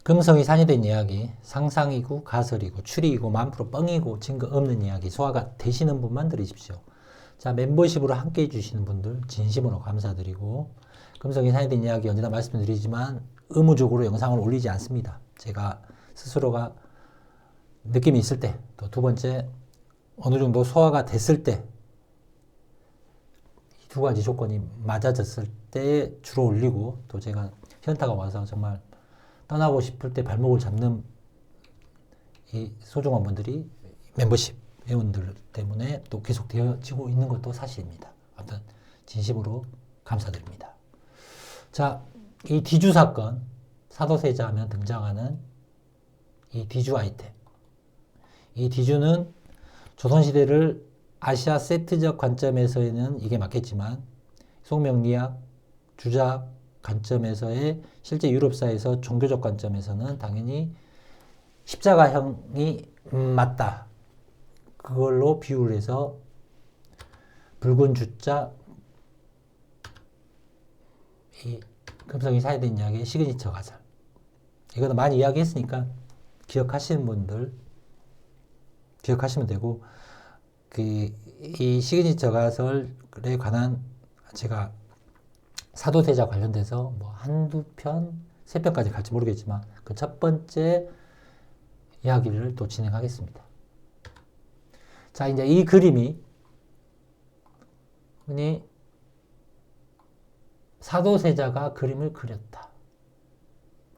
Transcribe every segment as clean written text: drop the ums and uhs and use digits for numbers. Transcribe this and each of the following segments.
금성이 산이 된 이야기, 상상이고 가설이고 추리이고 만프로 뻥이고 증거 없는 이야기 소화가 되시는 분만 들으십시오. 자, 멤버십으로 함께 해주시는 분들 진심으로 감사드리고, 금성이 산이 된 이야기 언제나 말씀드리지만 의무적으로 영상을 올리지 않습니다. 제가 스스로가 느낌이 있을 때, 또 두 번째 어느 정도 소화가 됐을 때, 이 두 가지 조건이 맞아졌을 때 주로 올리고, 또 제가 현타가 와서 정말 떠나고 싶을 때 발목을 잡는 이 소중한 분들이 멤버십 회원들 때문에 또 계속 되어지고 있는 것도 사실입니다. 아무튼 진심으로 감사드립니다. 자, 이 디주 사건, 사도세자 하면 등장하는 이 디주 아이템. 이 디주는 조선시대를 아시아 세트적 관점에서는 이게 맞겠지만 송명리학, 주작 관점에서의 실제 유럽사에서 종교적 관점에서는 당연히 십자가형이 맞다. 그걸로 비유를 해서 붉은 주자, 이 금성이 사야 되는 이야기의 시그니처 가설. 이거는 많이 이야기했으니까 기억하시는 분들 기억하시면 되고, 이 시그니처 가설에 관한 제가 사도세자 관련돼서 뭐 한두 편, 세 편까지 갈지 모르겠지만 그 첫 번째 이야기를 또 진행하겠습니다. 자, 이제 이 그림이 흔히 사도세자가 그림을 그렸다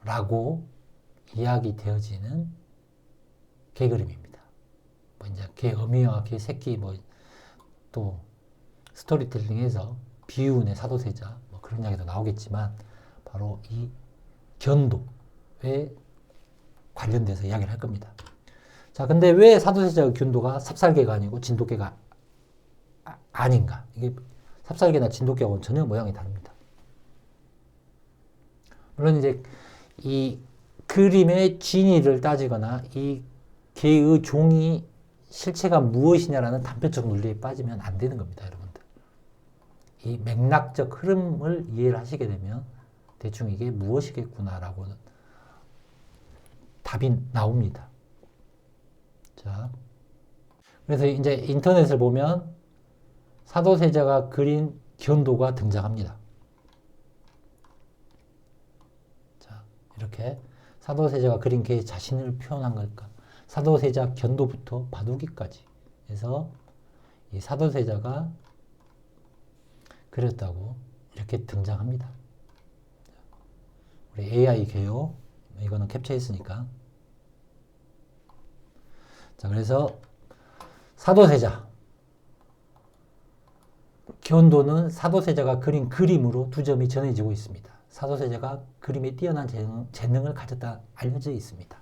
라고 이야기되어지는 개그림입니다. 뭐 이제 개 어미와 개 새끼 뭐 또 스토리텔링에서 비운의 사도세자 뭐 그런 이야기도 나오겠지만 바로 이 견도에 관련돼서 이야기를 할 겁니다. 자, 근데 왜 사도세자의 견도가 삽살개가 아니고 진돗개가 아닌가? 이게 삽살개나 진돗개하고는 전혀 모양이 다릅니다. 물론 이제 이 그림의 진위를 따지거나 이 개의 종이 실체가 무엇이냐라는 단편적 논리에 빠지면 안 되는 겁니다, 여러분들. 이 맥락적 흐름을 이해를 하시게 되면 대충 이게 무엇이겠구나라고는 답이 나옵니다. 자, 그래서 이제 인터넷을 보면 사도세자가 그린 견도가 등장합니다. 자, 이렇게 사도세자가 그린 게 자신을 표현한 걸까? 사도세자 견도부터 바둑이까지 해서 이 사도세자가 그렸다고 이렇게 등장합니다. 우리 AI 개요. 이거는 캡처했으니까. 자, 그래서 사도세자 견도는 사도세자가 그린 그림으로 두 점이 전해지고 있습니다. 사도세자가 그림에 뛰어난 재능을 가졌다 알려져 있습니다.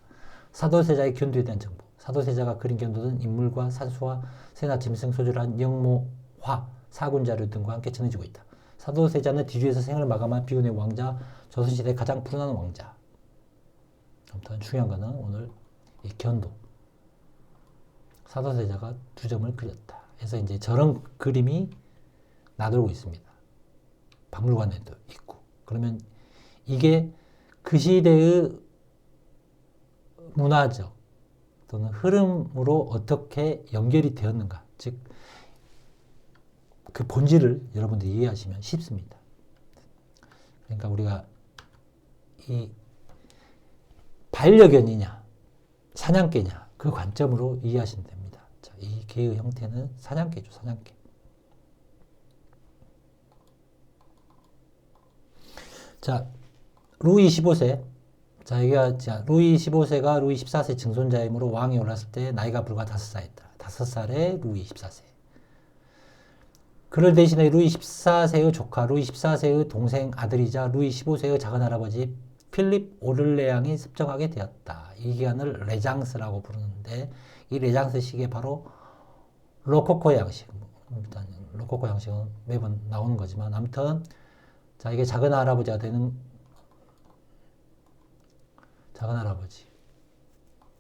사도세자의 견도에 대한 정보. 사도세자가 그린 견도는 인물과 산수와 새나 짐승 소주란 영모화, 사군자료 등과 함께 전해지고 있다. 사도세자는 디주에서 생을 마감한 비운의 왕자, 조선시대 가장 푸른한 왕자. 아무튼 중요한 거는 오늘 이 견도. 사도세자가 두 점을 그렸다. 그래서 이제 저런 그림이 나돌고 있습니다. 박물관에도 있고. 그러면 이게 그 시대의 문화적 또는 흐름으로 어떻게 연결이 되었는가. 즉, 그 본질을 여러분들이 이해하시면 쉽습니다. 그러니까 우리가 이 반려견이냐, 사냥개냐, 그 관점으로 이해하시면 됩니다. 자, 이 개의 형태는 사냥개죠, 사냥개. 자, 루이 15세. 자, 여기가, 루이 15세가 루이 14세 증손자이므로 왕이 올랐을 때 나이가 불과 5살이다. 5살에 루이 14세. 그를 대신해 루이 14세의 조카, 루이 14세의 동생 아들이자 루이 15세의 작은할아버지 필립 오를레앙이 습정하게 되었다. 이 기간을 레장스라고 부르는데 이 레장스 시기에 바로 로코코 양식. 일단 로코코 양식은 매번 나오는 거지만 아무튼 자, 이게 작은할아버지가 되는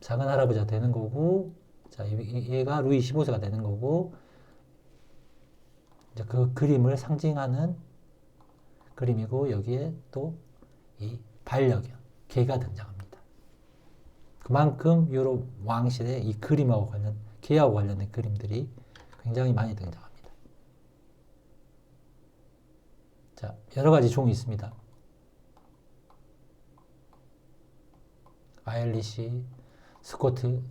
작은할아버지가 되는 거고, 자, 얘가 루이 15세가 되는 거고, 이제 그 그림을 상징하는 그림이고, 여기에 또 이 반려견, 개가 등장합니다. 그만큼 유럽 왕실의 이 그림하고 개하고 관련된 그림들이 굉장히 많이 등장합니다. 자, 여러 가지 종이 있습니다. 아일리시, 스코트,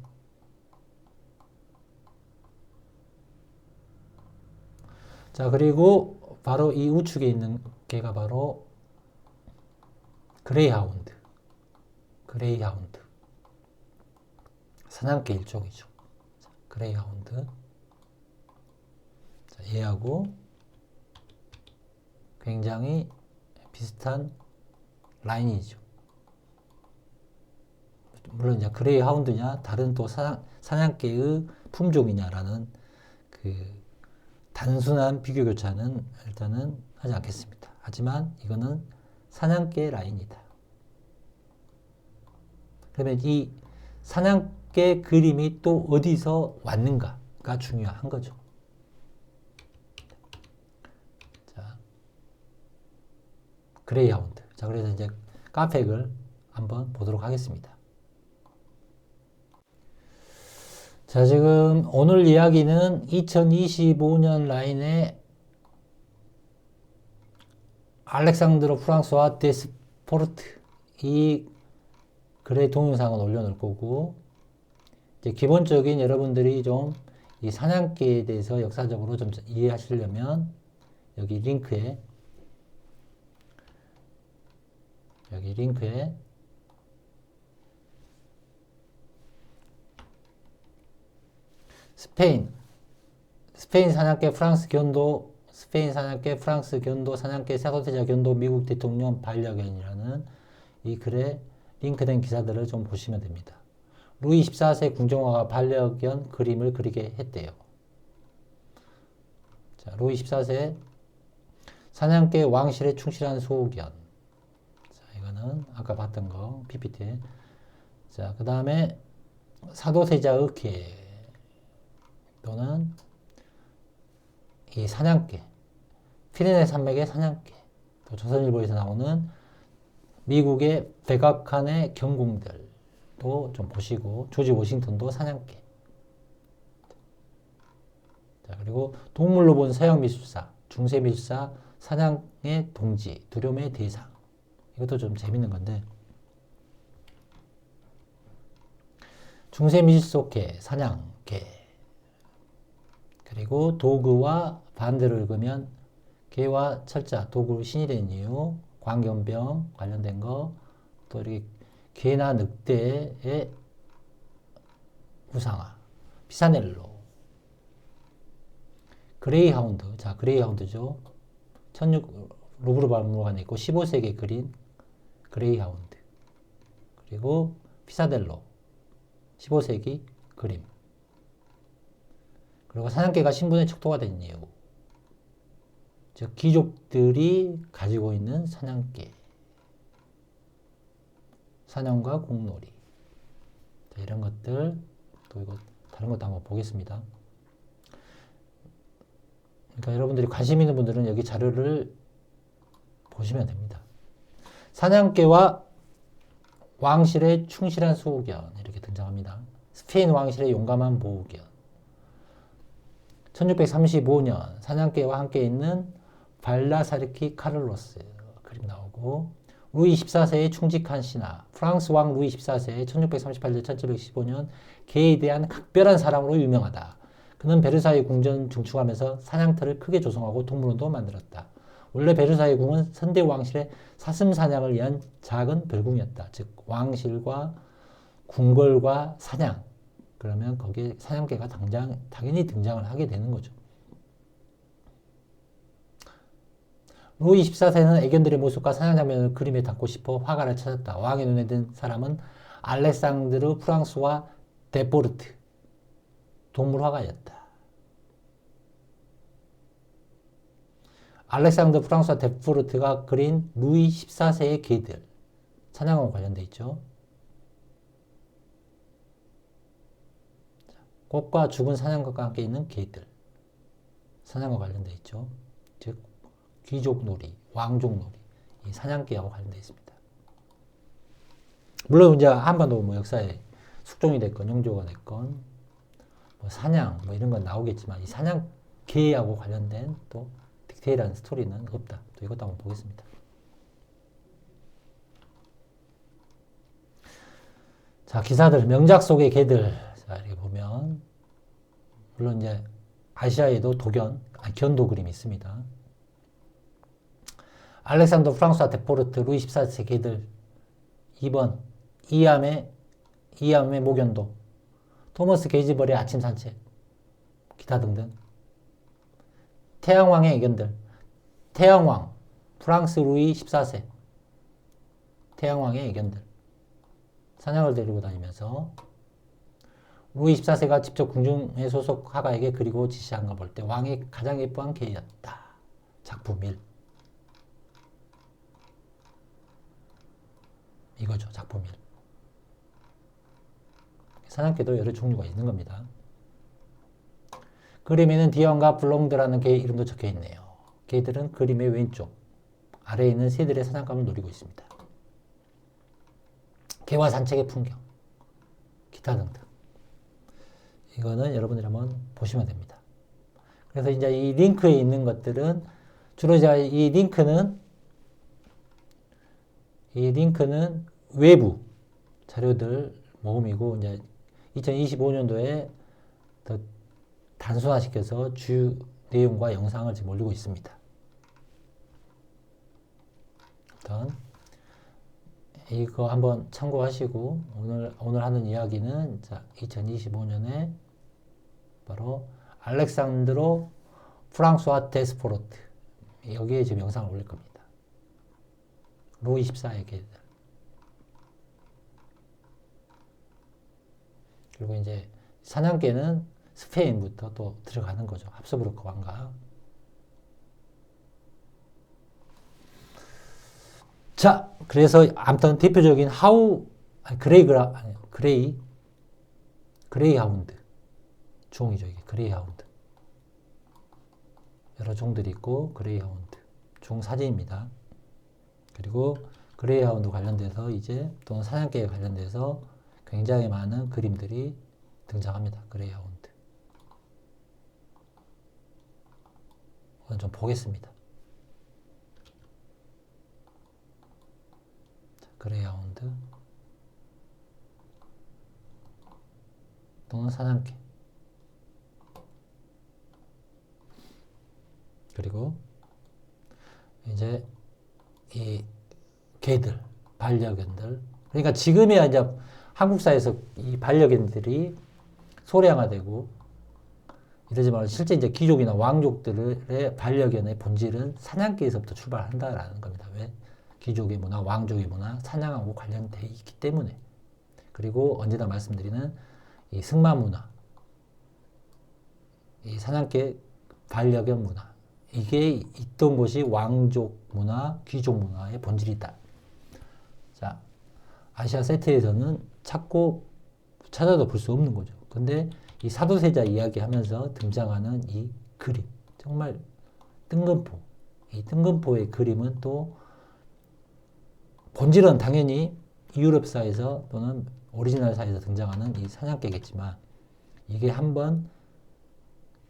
자, 그리고 바로 이 우측에 있는 개가 바로 그레이하운드. 사냥개 일종이죠. 자, 그레이하운드. 자, 얘하고 굉장히 비슷한 라인이죠. 물론 이제 그레이하운드냐 다른 또 사냥개의 품종이냐라는 그 단순한 비교 교차는 일단은 하지 않겠습니다. 하지만 이거는 사냥개 라인이다. 그러면 이 사냥개 그림이 또 어디서 왔는가가 중요한 거죠. 자, 그레이하운드. 자, 그래서 이제 카팩을 한번 보도록 하겠습니다. 자, 지금 오늘 이야기는 2025년 라인의 알렉산드로 프랑스와 데스포르트 이 글의 동영상을 올려놓을 거고, 이제 기본적인 여러분들이 좀 이 사냥개에 대해서 역사적으로 좀 이해하시려면 여기 링크에 스페인 사냥개 프랑스 견도 사냥개 사도세자 견도 미국 대통령 반려견이라는 이 글에 링크된 기사들을 좀 보시면 됩니다. 루이 14세 궁정화가 반려견 그림을 그리게 했대요. 자, 루이 14세 사냥개 왕실에 충실한 소견. 자, 이거는 아까 봤던 거 PPT에. 자, 그 다음에 사도세자의 개 또는 이 사냥개, 피레네 산맥의 사냥개, 또 조선일보에서 나오는 미국의 백악관의 경공들도 좀 보시고, 조지 워싱턴도 사냥개. 자, 그리고 동물로 본 서양 미술사, 중세 미술사, 사냥의 동지, 두려움의 대상. 이것도 좀 재밌는 건데, 중세 미술 속 개, 사냥개. 그리고 도구와 반대로 읽으면 개와 철자, 도구 신이 된 이유, 광견병 관련된 거, 또 이렇게 개나 늑대의 우상화, 피사넬로, 그레이하운드, 자, 그레이하운드죠. 루브르 박물관에 있고 15세기에 그린 그레이하운드. 그리고 피사델로, 15세기 그림. 그리고 사냥개가 신분의 척도가 된 이유. 즉, 귀족들이 가지고 있는 사냥개. 사냥과 공놀이. 자, 이런 것들, 또 이거 다른 것도 한번 보겠습니다. 그러니까 여러분들이 관심 있는 분들은 여기 자료를 보시면 됩니다. 사냥개와 왕실의 충실한 수호견 이렇게 등장합니다. 스페인 왕실의 용감한 보호견. 1635년 사냥개와 함께 있는 발라사르키 카를로스 그림 나오고, 루이 14세의 충직한 신하, 프랑스 왕 루이 14세 1638년 1715년 개에 대한 각별한 사랑으로 유명하다. 그는 베르사유 궁전 중축하면서 사냥터를 크게 조성하고 동물원도 만들었다. 원래 베르사유 궁은 선대 왕실의 사슴 사냥을 위한 작은 별궁이었다. 즉 왕실과 궁궐과 사냥, 그러면 거기에 사냥개가 당연히 등장을 하게 되는 거죠. 루이 14세는 애견들의 모습과 사냥 장면을 그림에 담고 싶어 화가를 찾았다. 왕의 눈에 든 사람은 알렉산드르 프랑스와 데포르트, 동물화가였다. 알렉산드르 프랑스와 데포르트가 그린 루이 14세의 개들, 사냥하고 관련돼 있죠. 꽃과 죽은 사냥감과 함께 있는 개들, 사냥과 관련돼 있죠. 즉 귀족놀이, 왕족놀이, 이 사냥개하고 관련되어 있습니다. 물론 이제 한반도 뭐 역사에 숙종이 됐건 용조가 됐건 뭐 사냥 뭐 이런 건 나오겠지만 이 사냥개하고 관련된 또 디테일한 스토리는 없다. 또 이것도 한번 보겠습니다. 자, 기사들 명작 속의 개들. 자, 이렇게 보면 물론 이제 아시아에도 견도 그림이 있습니다. 알렉산더 프랑스와 데포르트 루이 14세 개들 2번 이암의 모견도 토머스 게이지벌의 아침 산책 기타 등등 태양왕의 애견들 태양왕 프랑스 루이 14세 태양왕의 애견들 사냥을 데리고 다니면서 루이 14세가 직접 궁중에 소속 하가에게 그리고 지시한 거 볼 때 왕이 가장 예뻐한 개였다. 작품 1 이거죠. 작품 1 사냥개도 여러 종류가 있는 겁니다. 그림에는 디언과 블롱드라는 개 이름도 적혀 있네요. 개들은 그림의 왼쪽 아래에 있는 새들의 사냥감을 노리고 있습니다. 개와 산책의 풍경 기타 등등 이거는 여러분들이 한번 보시면 됩니다. 그래서 이제 이 링크에 있는 것들은 주로 제가 이 링크는 외부 자료들 모음이고 이제 2025년도에 더 단순화시켜서 주요 내용과 영상을 지금 올리고 있습니다. 일단 이거 한번 참고하시고 오늘 하는 이야기는 자 2025년에 바로 알렉산드로 프랑스와 데스포르트 여기에 지금 영상을 올릴 겁니다. 루이 14의 개들 그리고 이제 사냥개는 스페인부터 또 들어가는 거죠. 합스부르크 왕가. 자, 그래서 아무튼 대표적인 그레이하운드 종이죠. 이게 그레이하운드. 여러 종들이 있고 그레이하운드 종 사진입니다. 그리고 그레이하운드 관련돼서 이제 또는 사냥개에 관련돼서 굉장히 많은 그림들이 등장합니다. 그레이하운드. 이건 좀 보겠습니다. 그레이하운드 또는 사냥개 그리고 이제 이 개들 반려견들 그러니까 지금이야 이제 한국사에서 이 반려견들이 소량화되고 이러지만 실제 이제 귀족이나 왕족들의 반려견의 본질은 사냥개에서부터 출발한다라는 겁니다. 왜? 귀족의 문화, 왕족의 문화, 사냥하고 관련되어 있기 때문에. 그리고 언제나 말씀드리는 이 승마 문화, 이 사냥개 반려견 문화, 이게 있던 곳이 왕족 문화, 귀족 문화의 본질이다. 자, 아시아 세트에서는 찾아도 볼 수 없는 거죠. 근데 이 사도세자 이야기하면서 등장하는 이 그림, 정말 뜬금포. 이 뜬금포의 그림은 또 본질은 당연히 유럽사에서 또는 오리지널사에서 등장하는 이 사냥개겠지만 이게 한번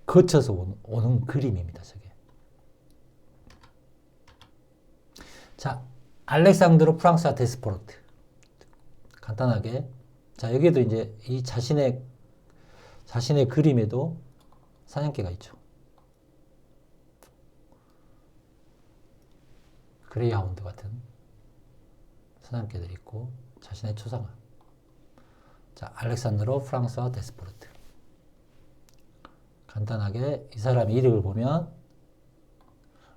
거쳐서 오는 그림입니다. 저게. 자, 알렉산드로 프랑스와 데스포르트. 간단하게. 자, 여기에도 이제 이 자신의 그림에도 사냥개가 있죠. 그레이하운드 같은 사냥개들이 있고 자신의 초상화. 자, 알렉산드로 프랑스와 데스포르트. 간단하게 이 사람의 이력을 보면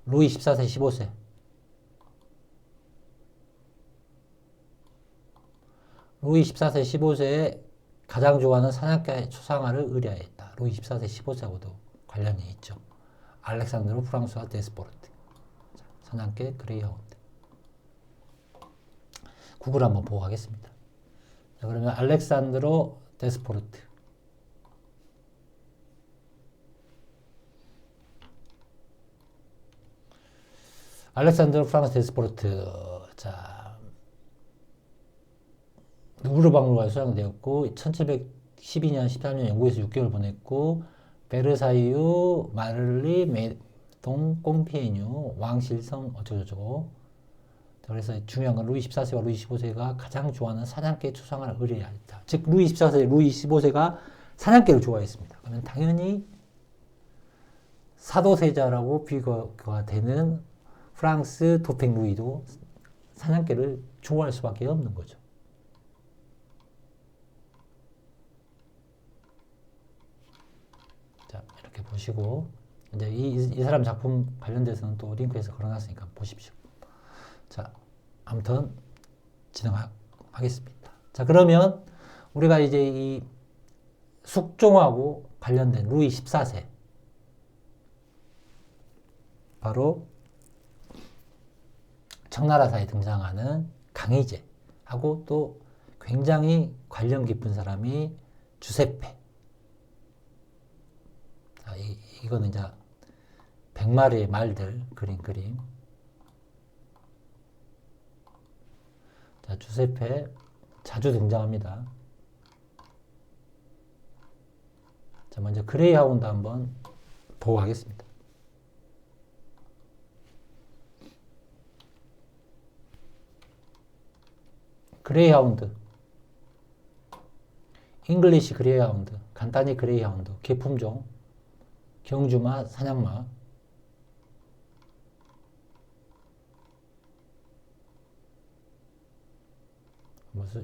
루이 14세 15세 루이 14세 15세에 가장 좋아하는 사냥개의 초상화를 의뢰했다. 루이 14세 15세하고도 관련이 있죠. 알렉산드로 프랑스와 데스포르트. 사냥개 그레이하운드. 구글 한번 보고 가겠습니다. 자, 그러면 알렉산드로 데스포르트. 알렉산드로 프랑스 데스포르트. 자, 루브르 박물관에 소장되었고 1712년 13년 영국에서 6개월 보냈고 베르사유, 마를리, 메동, 꼼피에뉴, 왕실성 어쩌고저쩌고. 그래서 중요한 건 루이 14세와 루이 15세가 가장 좋아하는 사냥개 초상화를 의뢰했다. 즉 루이 14세, 루이 15세가 사냥개를 좋아했습니다. 그러면 당연히 사도세자라고 비교가 되는 프랑스 도팽 루이도 사냥개를 좋아할 수밖에 없는 거죠. 자, 이렇게 보시고 이제 이 사람 작품 관련돼서는 또 링크에서 걸어놨으니까 보십시오. 자, 아무튼 진행하겠습니다. 자, 그러면 우리가 이제 이 숙종하고 관련된 루이 14세 바로 청나라사에 등장하는 강희제하고 또 굉장히 관련 깊은 사람이 주세페. 자, 이거는 이제 100마리의 말들 그린 그림. 자, 주세페 자주 등장합니다. 자, 먼저 그레이하운드 한번 보고 가겠습니다. 그레이하운드, 잉글리시 그레이하운드, 간단히 그레이하운드, 계품종, 경주마, 사냥마.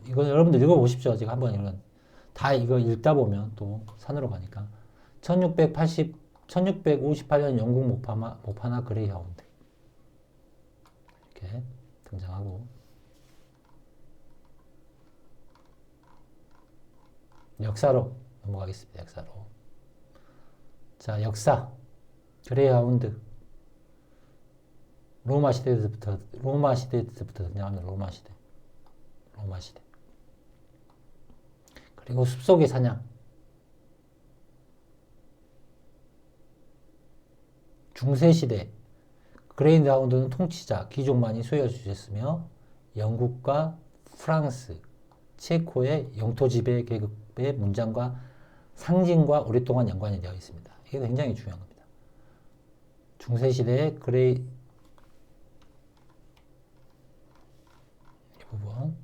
이거 여러분들 읽어보십시오. 지금 한번 다 이거 읽다 보면 또 산으로 가니까. 1658년 영국 모파나 그레이하운드. 이렇게 등장하고. 역사로 넘어가겠습니다. 역사로. 자, 역사. 그레이하운드. 로마 시대부터 등장합니다. 로마 시대. 그리고 숲속의 사냥. 중세시대. 그레이하운드는 통치자, 귀족만이 소유할 수 있었으며 영국과 프랑스, 체코의 영토 지배 계급의 문장과 상징과 오랫동안 연관이 되어 있습니다. 이게 굉장히 중요한 겁니다. 중세시대의 이 부분.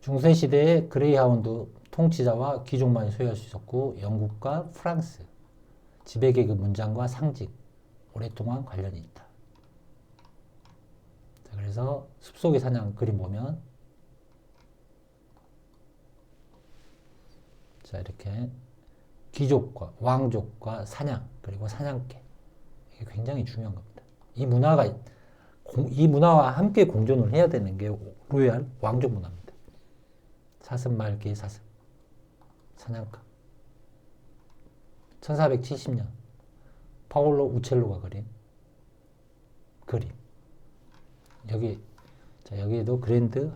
중세시대의 그레이하운드 통치자와 귀족만이 소유할 수 있었고 영국과 프랑스 지배계급 문장과 상징 오랫동안 관련이 있다. 자, 그래서 숲속의 사냥 그림 보면 자, 이렇게 귀족과 왕족과 사냥 그리고 사냥개 이게 굉장히 중요한 겁니다. 이 문화와 함께 공존을 해야 되는 게 로얄 왕족 문화입니다. 사슴말개 사슴 사냥감. 1470년 파올로 우첼로가 그린 그림. 여기에도 그랜드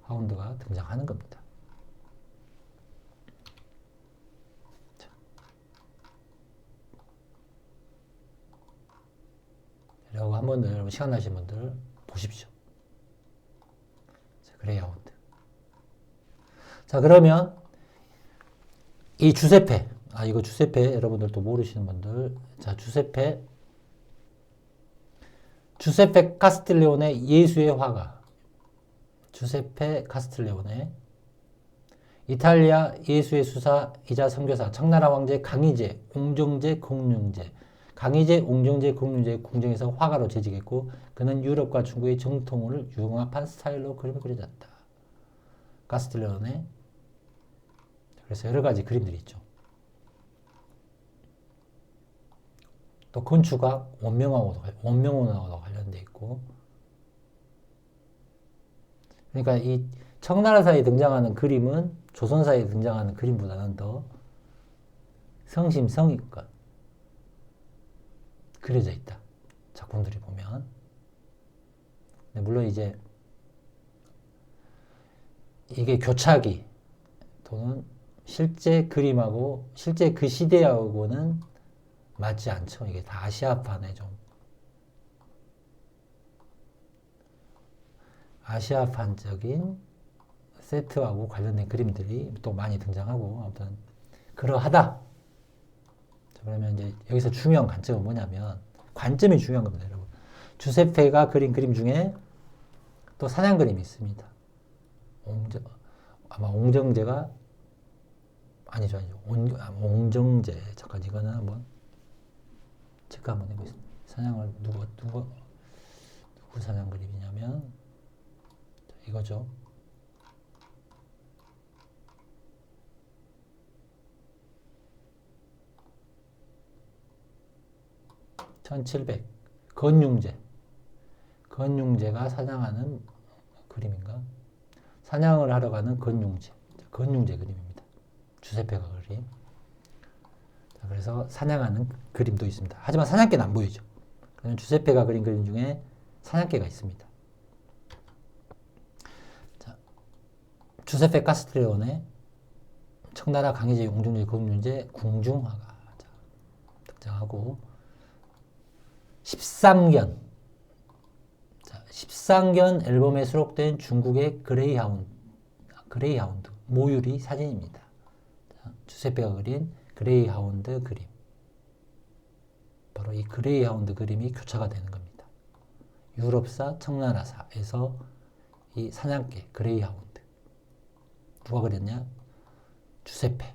하운드가 등장하는 겁니다. 자. 이러고 한 번들 여러분 시간 나신 분들 보십시오. 자, 그레이하운드. 자, 그러면 이 주세페, 이거 주세페 여러분들도 모르시는 분들, 자, 주세페 카스틸레오네 예수의 화가, 주세페 카스틸레오네, 이탈리아 예수의 수사이자 선교사, 청나라 왕제 강희제, 옹정제, 공룡제, 강희제, 옹정제, 공룡제 궁정에서 화가로 재직했고 그는 유럽과 중국의 정통을 융합한 스타일로 그림을 그려졌다. 카스틸레오네. 그래서 여러 가지 그림들이 있죠. 또 건축학, 원명원하고도 관련되어 있고. 그러니까 이 청나라사에 등장하는 그림은 조선사에 등장하는 그림보다는 더 성심성의껏 그려져 있다. 작품들이 보면. 물론 이제 이게 교차기 또는 실제 그림하고 실제 그 시대하고는 맞지 않죠. 이게 다 아시아판적인 세트하고 관련된 그림들이 또 많이 등장하고 아무튼 그러하다. 그러면 이제 여기서 중요한 관점은 뭐냐면 관점이 중요한 겁니다, 여러분. 주세페가 그린 그림 중에 또 사냥 그림이 있습니다. 아마 옹정제가 아니죠. 옹정제. 잠깐 이거는 한번 체크 한번 해보겠습니다. 사냥을 누구 사냥 그림이냐면 이거죠. 1700 건융제가 사냥하는 그림인가? 사냥을 하러 가는 건융제 그림입니다. 주세페가 그린. 자, 그래서 사냥하는 그림도 있습니다. 하지만 사냥개는 안 보이죠. 그러면 주세페가 그린 그림 중에 사냥개가 있습니다. 자, 주세페 카스트레온의 청나라 강희제 용중제 건융제 궁중화가 등장하고 13견 13견 앨범에 수록된 중국의 그레이하운드 모유리 사진입니다. 자, 주세페가 그린 그레이하운드 그림. 바로 이 그레이하운드 그림이 교차가 되는 겁니다. 유럽사, 청나라사에서 이 사냥개 그레이하운드. 누가 그렸냐? 주세페가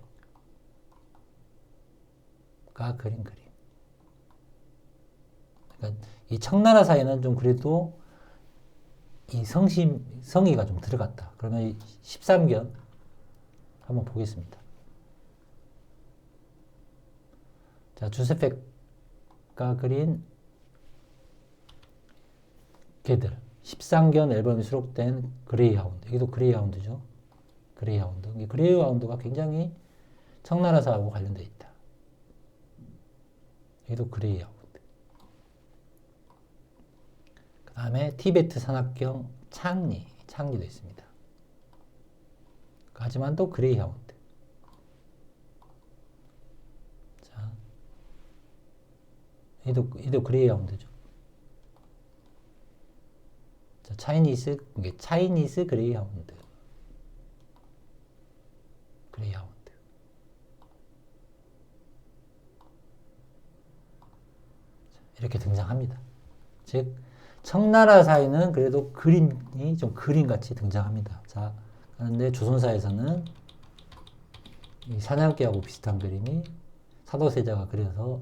그린 그림. 그러니까 이 청나라사에는 좀 그래도 이 성의가 좀 들어갔다. 그러면 이 13견 한번 보겠습니다. 자, 주세페가 그린 개들 13견 앨범에 수록된 그레이하운드. 이것도 그레이하운드죠. 그레이하운드가 굉장히 청나라사하고 관련되어 있다. 이것도 그레이하운드. 그 다음에 티베트 산악경 창리도 있습니다. 하지만 또 그레이하운드. 자, 이도 그레이하운드죠. 자, 차이니스 그레이하운드. 자, 이렇게 등장합니다. 즉 청나라사에는 그래도 그림이 좀 그림같이 등장합니다. 자, 그런데 조선사에서는 이 사냥개하고 비슷한 그림이 사도세자가 그려서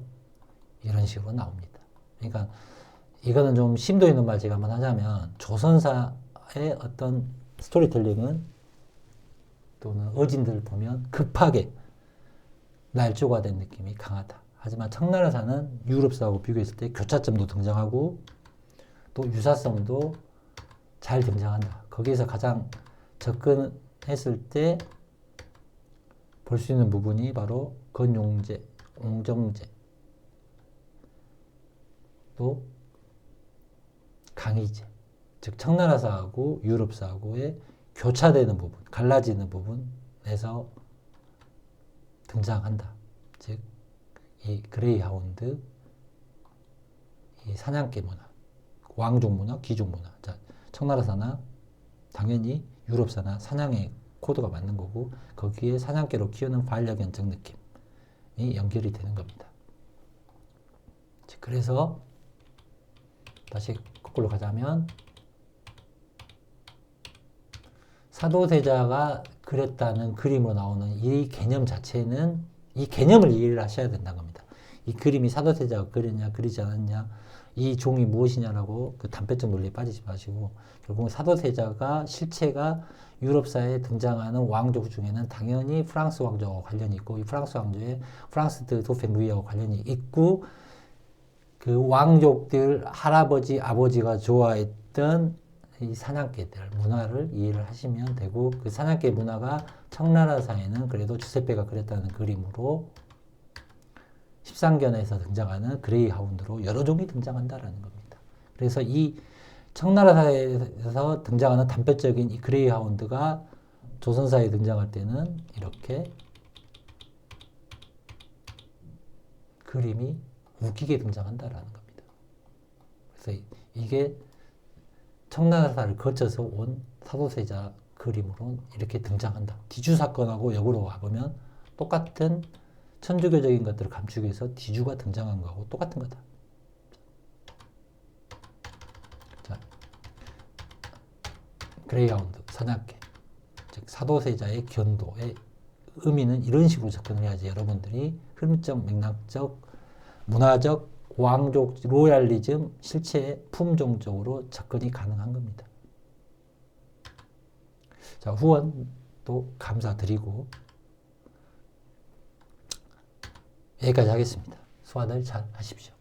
이런 식으로 나옵니다. 그러니까 이거는 좀 심도 있는 말 제가 한번 하자면 조선사의 어떤 스토리텔링은 또는 어진들 보면 급하게 날조가 된 느낌이 강하다. 하지만 청나라사는 유럽사하고 비교했을 때 교차점도 등장하고 또 유사성도 잘 등장한다. 거기에서 가장 접근했을 때 볼 수 있는 부분이 바로 건용제, 옹정제, 또 강희제, 즉 청나라사하고 유럽사하고의 교차되는 부분, 갈라지는 부분에서 등장한다. 즉 이 그레이하운드, 이 사냥개 문화, 왕족 문화, 귀족 문화. 자, 청나라사나 당연히 유럽사나 사냥의 코드가 맞는 거고 거기에 사냥개로 키우는 반려견적 느낌이 연결이 되는 겁니다. 그래서 다시 거꾸로 가자면 사도세자가 그렸다는 그림으로 나오는 이 개념 자체는 이 개념을 이해를 하셔야 된다는 겁니다. 이 그림이 사도세자가 그렸냐 그리지 않았냐 이 종이 무엇이냐라고 그 단편적 논리에 빠지지 마시고 결국 사도세자가 실체가 유럽사에 등장하는 왕족 중에는 당연히 프랑스 왕족과 관련이 있고 이 프랑스 왕조에 프랑스 도페 루이하고 관련이 있고 그 왕족들 할아버지 아버지가 좋아했던 이 사냥개들 문화를 이해를 하시면 되고 그 사냥개 문화가 청나라사에는 그래도 주세페가 그렸다는 그림으로 13견에서 등장하는 그레이하운드로 여러 종이 등장한다라는 겁니다. 그래서 이 청나라사에서 등장하는 단편적인 이 그레이하운드가 조선사에 등장할 때는 이렇게 그림이 웃기게 등장한다라는 겁니다. 그래서 이게 청나라를 거쳐서 온 사도세자 그림으로 이렇게 등장한다. 디주 사건하고 역으로 와보면 똑같은 천주교적인 것들을 감추기 위해서 디주가 등장한 거하고 똑같은 거다. 자, 그레이하운드, 사냥개, 즉 사도세자의 견도의 의미는 이런 식으로 접근을 해야지 여러분들이 흐름적, 맥락적, 문화적, 왕족, 로얄리즘, 실체, 품종적으로 접근이 가능한 겁니다. 자, 후원도 감사드리고 여기까지 하겠습니다. 수화들 잘 하십시오.